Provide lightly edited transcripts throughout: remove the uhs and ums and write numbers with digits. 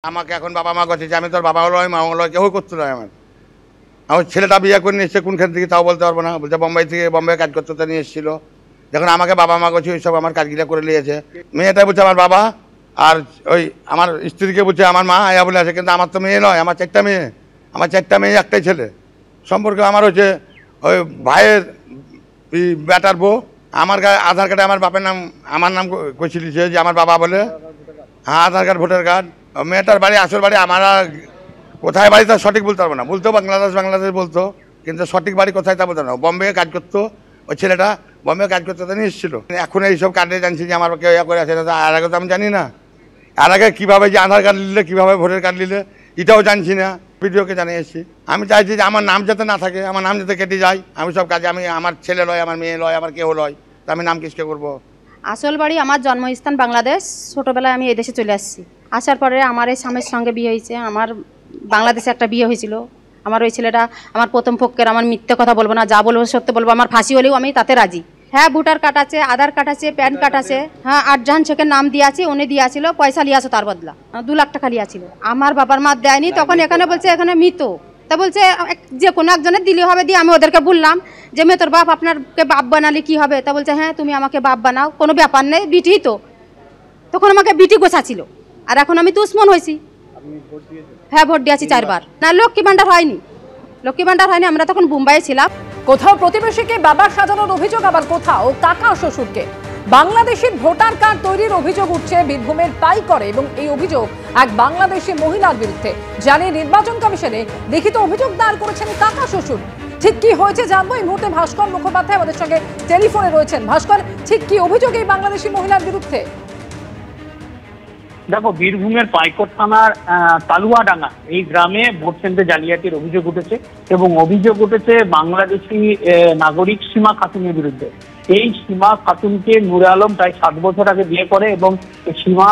আমাকে এখন বাবা মা করছে যে আমি তোর বাবা হলো মা হলো কেউ করতে নয়। আমার ছেলেটা বিয়ে করে নিয়ে এসছে কোনখান থেকে তাও বলতে পারবো না। বলছে বোম্বাই থেকে, বোম্বাই কাজ করতে তো নিয়ে এসেছিলো। যখন আমাকে বাবা মা করছে ওই সব আমার কাজগুলো করে নিয়েছে। মেয়েটা বলছে আমার বাবা, আর ওই আমার স্ত্রীকে বলছে আমার মা আয়া বলে আছে, কিন্তু আমার তো মেয়ে নয়, আমার চারটা মেয়ে, একটাই ছেলে। সম্পর্কে আমার হচ্ছে ওই ভাইয়ের বেটার বউ। আমার আধার কার্ডে আমার বাপের নাম, আমার নাম কইছিলিছে যে আমার বাবা বলে। হ্যাঁ, আধার কার্ড, ভোটার কার্ড। মেয়েটার বাড়ি, আসল বাড়ি আমার কোথায় বাড়ি তা সঠিক বলতে পারবো না। বলতো বাংলাদেশ বলতো, কিন্তু সঠিক বাড়ি কোথায় তা বলতো না। বম্বে কাজ করতো ওই ছেলেটা, বম্বে কাজ করতে তো নিয়ে এসেছিলো। এখন এইসব কার্ডে জানছি যে আমার কেউ করে আছে, আর আগে তো আমি জানি না। আর আগে কীভাবে যে আধার কার্ড নিলে, কীভাবে ভোটার কার্ড নিলে এটাও জানছি না। ভিডিওকে জানিয়ে এসেছি। আমি চাইছি যে আমার নাম যাতে না থাকে, আমার নাম যাতে কেটে যায়। আমি সব কাজে আমি আমার ছেলে লয়, আমার মেয়ে লয়, আমার কেউ লয়, তা আমি নাম কিসকে করবো। আসল বাড়ি আমার জন্মস্থান বাংলাদেশ। ছোটোবেলায় আমি এদেশে চলে আসছি। আসার পরে আমার এই স্বামীর সঙ্গে বিয়ে হয়েছে। আমার বাংলাদেশে একটা বিয়ে হয়েছিল। আমার ওই ছেলেটা আমার প্রথম পক্ষের, আমার মিথ্যে কথা বলবো না, যা বলবো সত্য বলবো। আমার ফাঁসি হলেও আমি তাতে রাজি। হ্যাঁ, ভোটার কার্ড আছে, আধার কার্ড আছে, প্যান কার্ড আছে। হ্যাঁ, 8 জন ছেলের নাম দিয়েছি, উনি দিয়েছিল, পয়সা লিয়াছে তার বদলা 2 লাখ টাকা লিয়াছিল। আমার বাবার মা দেয়নি। তখন এখানে বলছে এখানে মৃত। তা বলছে যে কোনো একজনের দিলে হবে। দিয়ে আমি ওদেরকে বললাম যে মেয়ে তোর বাপ আপনারকে বাপ বানালে কি হবে। তা বলছে হ্যাঁ তুমি আমাকে বাপ বানাও, কোনো ব্যাপার নেই, বিটি তো। তখন আমাকে বিটি গোছাছিল। আর এখন আমি দুশ্মন হয়েছি। হ্যাঁ, ভোট দিয়েছি 4 বার। না, লক্ষ্মী ভান্ডার হয়নি, আমরা তখন মুম্বাইয়ে ছিলাম। কোথাও প্রতিবেশীকে বাবা সাজানোর অভিযোগ, আবার কোথাও কাকা শ্বশুরকে বাংলাদেশি ভোটার কার্ড তৈরির অভিযোগ উঠছে বীরভূমের পাইকরে, এবং এই অভিযোগ এক বাংলাদেশি মহিলার বিরুদ্ধে। জানিয়ে নির্বাচন কমিশনে লিখিত অভিযোগ দায়ের করেছেন কাকা শ্বশুর। ঠিক কি হয়েছে জানবো। এই মুহূর্তে ভাস্কর মুখোপাধ্যায় আমাদের সঙ্গে টেলিফোনে রয়েছেন। ভাস্কর, ঠিক কি অভিযোগ এই বাংলাদেশি মহিলার বিরুদ্ধে? দেখো, বীরভূমের পাইকর থানার তালুয়াডাঙ্গা এই গ্রামে ভোট কেন্দ্রে জালিয়াতির অভিযোগ উঠেছে, এবং অভিযোগ উঠেছে বাংলাদেশি নাগরিক সীমা খাতুনের বিরুদ্ধে। এই সীমা খাতুনকে নূরে আলম প্রায় 7 বছর আগে বিয়ে করে, এবং সীমা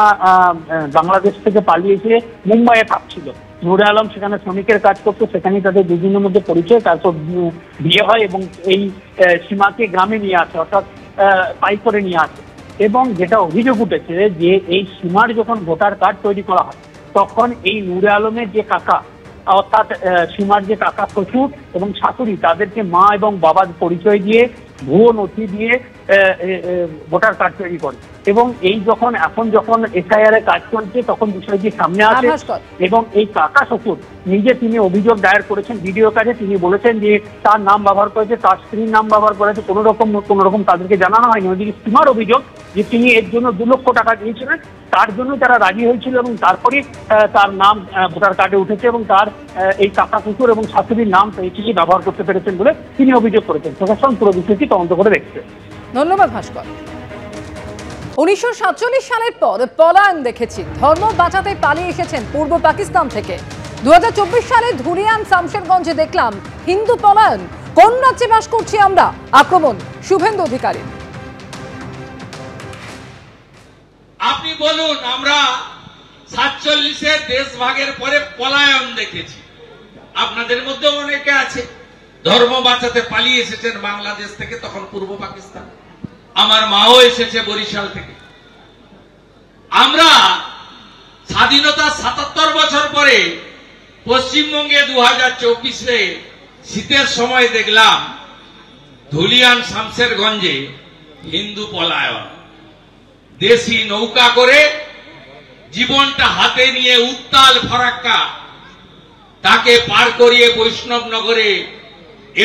বাংলাদেশ থেকে পালিয়েছে মুম্বাইয়ে থাকছিল। নূরে আলম সেখানে শ্রমিকের কাজ করতো, সেখানেই তাদের দুজনের মধ্যে পরিচয়, তারপর বিয়ে হয়, এবং এই সীমাকে গ্রামে নিয়ে আসে, অর্থাৎ পাইকরে নিয়ে আসে। এবং যেটা অভিযোগ উঠেছে যে এই সীমার যখন ভোটার কার্ড তৈরি করা হয়, তখন এই নূরে আলমের যে কাকা, অর্থাৎ সীমার যে কাকা শ্বশুর এবং শাশুড়ি, তাদেরকে মা এবং বাবার পরিচয় দিয়ে ভুয়ো নথি দিয়ে ভোটার কার্ড তৈরি করে। এবং এই এখন যখন এসআইআর এর কাজ চলছে, তখন বিষয়টি সামনে আসে, এবং এই কাকা শ্বশুর নিজে তিনি অভিযোগ দায়ের করেছেন ভিডিও কাজে। তিনি বলেছেন যে তার নাম ব্যবহার করেছে, তার স্ত্রীর নাম ব্যবহার করেছে, কোনো রকম তাদেরকে জানানো হয়নি। ওইদিকে সীমার অভিযোগ যে তিনি এর জন্য 2 লক্ষ টাকা দিয়েছিলেন, তার জন্য তারা রাজি হয়েছিল, এবং তারপরে তার নাম ভোটার কার্ডে উঠেছে, এবং তার এই কাকা শ্বশুর এবং শাশুড়ির নাম তিনি ব্যবহার করতে পেরেছেন বলে তিনি অভিযোগ করেছেন। প্রশাসন পুরো বিষয়টি তদন্ত করে দেখছে। ধন্যবাদ ভাস্কর। 1947 সালের পর পলায়ন দেখেছি। ধর্ম বাঁচাতে পালিয়ে এসেছেন পূর্ব পাকিস্তান থেকে। 2024 সালে ধুলিয়ান শামশেরগঞ্জে দেখলাম হিন্দু পলায়ন। কোন রাজ্যে বাস করছি আমরা? আক্রমণ শুভেন্দু অধিকারী। আপনি বলুন, আমরা 47-এর দেশভাগের পরে পলায়ন দেখেছি। আপনাদের মধ্যে অনেকে আছে ধর্ম বাঁচাতে পালিয়ে এসেছেন বাংলাদেশ থেকে, তখন পূর্ব পাকিস্তান। আমার মাও এসেছে বরিশাল থেকে। আমরা স্বাধীনতা 77 বছর পরে পশ্চিমবঙ্গে 2024-এ শীতের সময় দেখলাম ধুলিয়ান শামশেরগঞ্জে হিন্দু পলায়ন। দেশি নৌকা করে জীবনটা হাতে নিয়ে উত্তাল ফারাক্কা তাকে পার করিয়ে বৈষ্ণবনগরে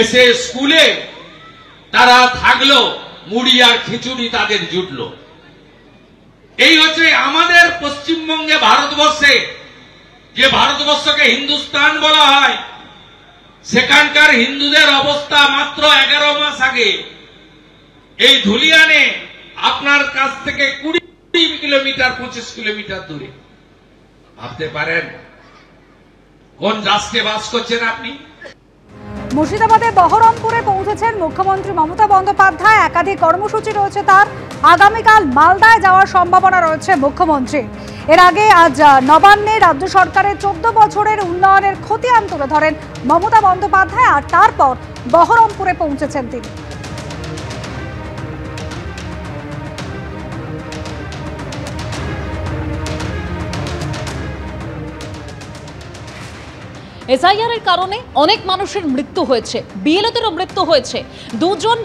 এসে স্কুলে তারা থাকলো, মুড়ি আর খিচুড়ি তাদের জুটলো। এই হচ্ছে আমাদের পশ্চিমবঙ্গে, ভারতবর্ষে, যে ভারতবর্ষকে হিন্দুস্তান বলা হয়, সেখানকার হিন্দুদের অবস্থা মাত্র 11 মাস আগে এই ধুলিয়ানে আপনার কাছ থেকে 20 কিলোমিটার 25 কিলোমিটার দূরে। ভাবতে পারেন কোন রাষ্ট্রে বাস করছেন আপনি। মুর্শিদাবাদে বহরমপুরে পৌঁছেছেন মুখ্যমন্ত্রী মমতা বন্দ্যোপাধ্যায়। একাধিক কর্মসূচি রয়েছে তার। আগামীকাল মালদায় যাওয়ার সম্ভাবনা রয়েছে মুখ্যমন্ত্রী। এর আগে আজ নবান্নে রাজ্য সরকারের 14 বছরের উন্নয়নের খতিয়ান তুলে ধরেন মমতা বন্দ্যোপাধ্যায়, আর তারপর বহরমপুরে পৌঁছেছেন তিনি। এসআইআর এর কারণে অনেক মানুষের মৃত্যু হয়েছে, বিএলওদেরও মৃত্যু হয়েছে। দুজন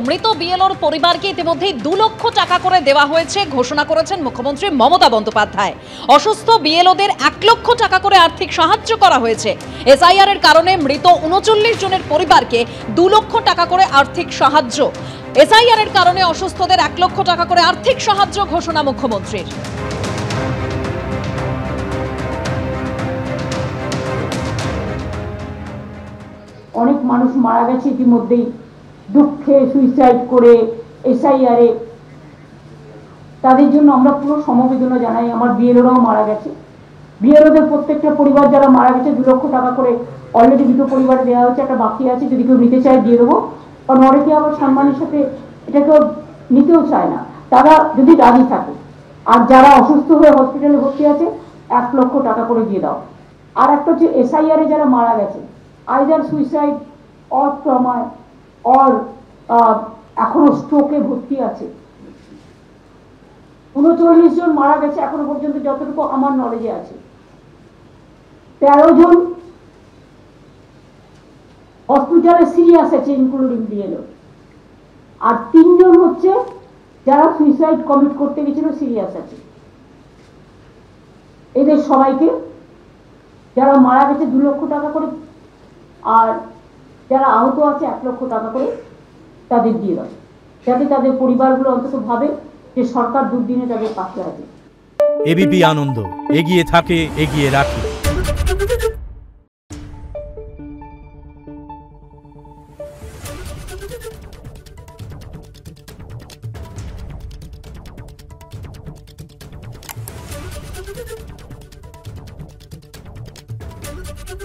মৃত বিএলওর পরিবারকে ইতিমধ্যেই 2 লক্ষ টাকা করে দেওয়া হয়েছে ঘোষণা করেছেন মুখ্যমন্ত্রী মমতা বন্দ্যোপাধ্যায়। অসুস্থ বিএলওদের 1 লক্ষ টাকা করে আর্থিক সাহায্য করা হয়েছে। এসআইআর এর কারণে মৃত 39 জনের পরিবারকে 2 লক্ষ টাকা করে আর্থিক সাহায্য। এসআইআর এর কারণে অসুস্থদের 1 লক্ষ টাকা করে আর্থিক সাহায্য ঘোষণা মুখ্যমন্ত্রীর। অনেক মানুষ মারা গেছে ইতিমধ্যেই, দুঃখে সুইসাইড করে এসআইআরে। তাদের জন্য আমরা পুরো সমবেদনা জানাই। আমার বিএলওরাও মারা গেছে, বিএলওদের প্রত্যেকটা পরিবার যারা মারা গেছে 2 লক্ষ টাকা করে অলরেডি 2টো পরিবারে দেওয়া হচ্ছে, একটা বাকি আছে, যদি কেউ নিতে চায় দিয়ে দেবো। কারণ অনেকে আবার সম্মানের সাথে এটা কেউ নিতেও চায় না, তারা যদি রাজি থাকে। আর যারা অসুস্থ হয়ে হসপিটালে ভর্তি আছে 1 লক্ষ টাকা করে দিয়ে দাও। আর একটা হচ্ছে এসআইআরে যারা মারা গেছে, আইদার সুইসাইড অর ট্রমায় অর এখনো স্ট্রোকে ভর্তি আছে, 39 জন মারা গেছে এখনো পর্যন্ত যতটুকু আমার নলেজে আছে। 13 জন হসপিটালে সিরিয়াস আছে ইনক্লুডিং বিএলও, আর 3 জন হচ্ছে যারা সুইসাইড কমিট করতে গেছিল সিরিয়াস আছে। এদের সবাইকে যারা মারা গেছে 2 লক্ষ টাকা করে, আর যারা আহত আছে 1 লক্ষ টাকা করে তাদের দিয়ে দেয়, যাতে তাদের পরিবারগুলো অন্তত ভাবে যে সরকার দুর্দিনে তাদের পাশে আছে। এবিপি আনন্দ, এগিয়ে থাকে, এগিয়ে রাখে।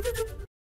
Thank you.